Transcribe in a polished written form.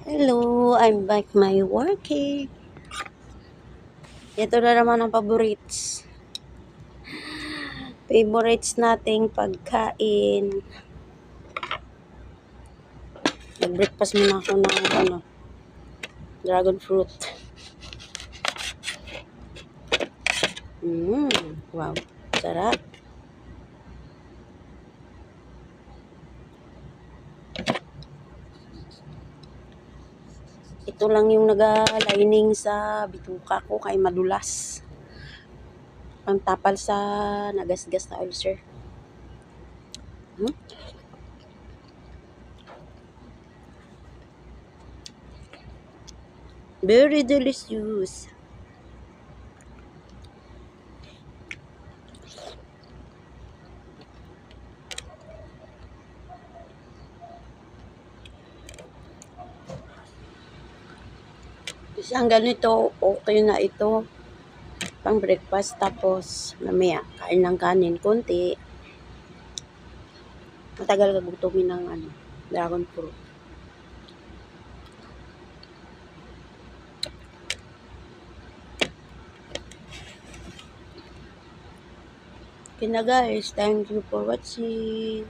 Hello, I'm back my working. Ito na naman ang favorites nating pagkain. Nag-breakfast muna ako ng dragon fruit. Wow, sarap. Ito lang yung nag-lining sa bituka ko kay madulas. Ang tapal sa nagasgas na ulcer. Very delicious. Isang ganito, okay na ito. Pang breakfast, tapos mamaya kain ng kanin konti. Matagal ka gutumin ng dragon fruit. Okay na guys, thank you for watching.